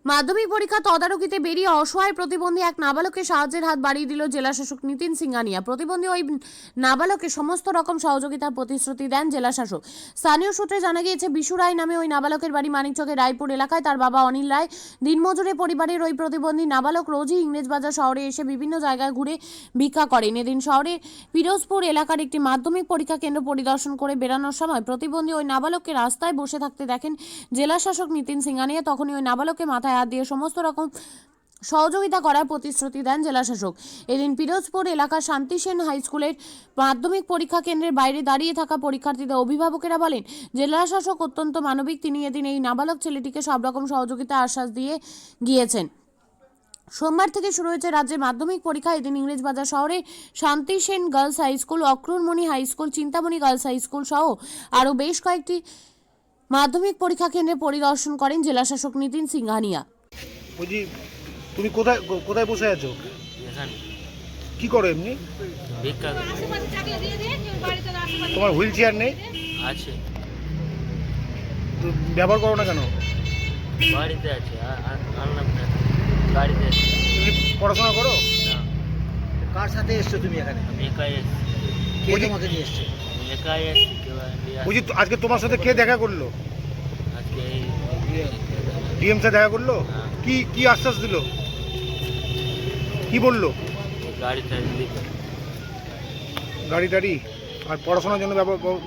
মাধ্যমিক পরীক্ষা তদারকিতে বেরিয়ে অসহায় প্রতিবন্ধী এক নাবালককে সাহায্যের হাত বাড়িয়ে দিল জেলা শাসক নিতিন সিংহানিয়া। প্রতিবন্ধী ওই নাবালককে সমস্ত রকম সহযোগিতার প্রতিশ্রুতি দেন জেলা শাসক। স্থানীয় সূত্রে জানা গিয়েছে, বিশু রায় নামে ওই নাবালকের বাড়ি মানিকচকের রায়পুর এলাকায়। তার বাবা অনিল রায় দিনমজুরে পরিবারের ওই প্রতিবন্ধী নাবালক রোজই ইংরেজবাজার শহরে এসে বিভিন্ন জায়গায় ঘুরে ভিক্ষা করেন। এদিন শহরের পিরোজপুর এলাকার একটি মাধ্যমিক পরীক্ষা কেন্দ্র পরিদর্শন করে বেরানোর সময় প্রতিবন্ধী ওই নাবালককে রাস্তায় বসে থাকতে দেখেন জেলা শাসক নিতিন সিংহানিয়া। তখনই ওই নাবালককে মাথায় হাত দিয়ে সমস্ত রকম সহযোগিতা করার প্রতিশ্রুতি দেন জেলা শাসক। এদিন পিরোজপুর এলাকার শান্তি সেন হাই স্কুলের মাধ্যমিক পরীক্ষা কেন্দ্রের বাইরে দাঁড়িয়ে থাকা পরীক্ষার্থীদের অভিভাবকেরা বলেন, জেলা শাসক অত্যন্ত মানবিক। তিনি এদিন এই নাবালক ছেলেটিকে সব রকম সহযোগিতা আশ্বাস দিয়ে গিয়েছেন। সোমবার থেকে শুরু হয়েছে রাজ্যের মাধ্যমিক পরীক্ষা। এদিন ইংরেজবাজার শহরে Shanti Sen girls high school, Akrurmoni high school, Chintamoni girls high school সহ আরও বেশ কয়েকটি মাধ্যমিক পরীক্ষা কেন্দ্রে পরিদর্শন করেন জেলা শাসক নিতিন সিংহানিয়া। বুঝি, তুমি কোথায় কোথায় বসে আছো? এখানে কি করো এমনি? ভিক্ষা করি। তোমার হুইল চেয়ার নেই? আছে, তো ব্যবহার করো না কেন? বাড়িতে আছে, আনলাম না, গাড়িতে আছে। তুমি পড়াশোনা করো? না, কার সাথে এসছো তুমি এখানে? আমি একাই এসেছি। কে তোমাকে নিয়ে এসছে? আমি একাই এসেছি, কেউ নিয়ে বুঝি, আসেনি। আজকে তোমার সাথে কে দেখা করলো? আজকে এই ডিএম স্যার দেখা করলো? হ্যাঁ। কি কি আশ্বাস দিল? কি বললো? গাড়িটা দিতে। গাড়ি টাড়ি আর পড়াশোনার জন্য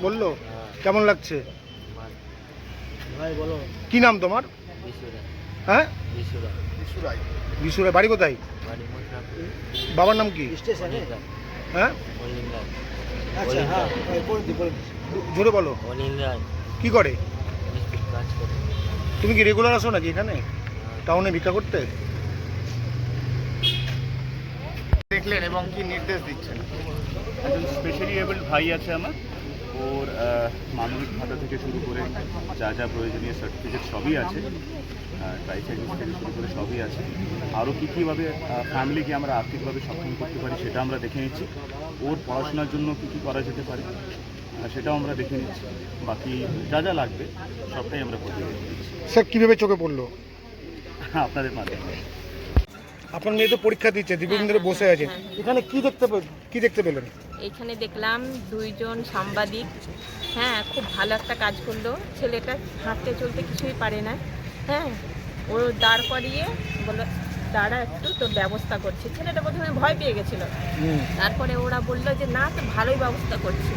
বললো? কেমন লাগছে? ভাই বলো। কি নাম তোমার? বিশুরা, হ্যাঁ, বিশুরা, বিশুরায়। বাড়ি কোথায়? বাড়ি মশলাপুর। বাবার নাম কি? স্টেশনে? হ্যাঁ, অনিল রায়। আচ্ছা, হ্যাঁ বলে দি। জোরে বলো। অনিল রায় কি করে? মিস্ত্রির কাজ করে। তুমি কি রেগুলার আসো নাকি এখানে টাউনে ভিক্ষা করতে? দেখলেন এবং কি নির্দেশ দিচ্ছেন? একজন স্পেশালি এবলড ভাই আছে আমার, ওর মানবিক ভাতা থেকে শুরু করে যা যা প্রয়োজনীয় সার্টিফিকেট সবই আছে, ট্রাইসাইকেল থেকে শুরু করে সবই আছে। আরও কীভাবে ফ্যামিলিকে আমরা আর্থিকভাবে সক্ষম করতে পারি সেটা আমরা দেখে নিচ্ছি। ওর পড়াশোনার জন্য কী করা যেতে পারে সেটাও আমরা দেখে নিচ্ছি। বাকি যা যা লাগবে সবটাই আমরা করে দিচ্ছি স্যার, কীভাবে চোখে পড়লো আপনাদের মাধ্যমে। আপনার মেয়ে তো পরীক্ষা দিচ্ছে, দীর্ঘদিন ধরে বসে আছে, এখানে কি দেখতে পেলেন? এইখানে দেখলাম দুইজন সাংবাদিক, হ্যাঁ খুব ভালো একটা কাজ করলো। ছেলেটা হাঁটতে চলতে কিছুই পারে না, হ্যাঁ ও দাঁড় করিয়ে বললো দাঁড়া একটু, তোর ব্যবস্থা করছি। ছেলেটা প্রথমে ভয় পেয়ে গেছিলো, তারপরে ওরা বললো যে না, তো ভালোই ব্যবস্থা করছি।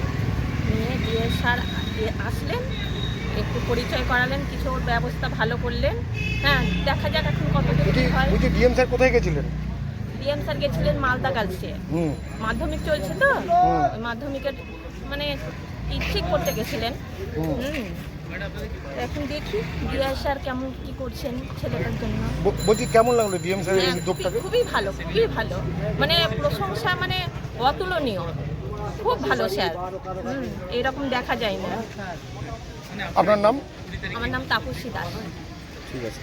নিয়ে ডিএস স্যার আসলেন, একটু পরিচয় করালেন, কিছু ওর ব্যবস্থা ভালো করলেন। হ্যাঁ, দেখা যাক এখন কতটুকু কি হয়। ডিএম স্যার কোথায় গেছিলেন? ডিএম স্যার গেছিলেন মালদা গার্লসে, মাধ্যমিক চলছে তো, ওই মাধ্যমিকের মানে ঠিক করতে গেছিলেন। এখন দেখি ডিএস স্যার কেমন কি করছেন ছেলেটার জন্য। বলছি, কেমন লাগলো ডিএম স্যার এই হ্যাঁ, উদ্যোগটাকে? খুবই ভালো, খুবই ভালো, মানে প্রশংসা মানে অতুলনীয়, খুব ভালো স্যার। এরকম দেখা যায় না। আপনার নাম? আমার নাম তাপসী দাস। ঠিক আছে।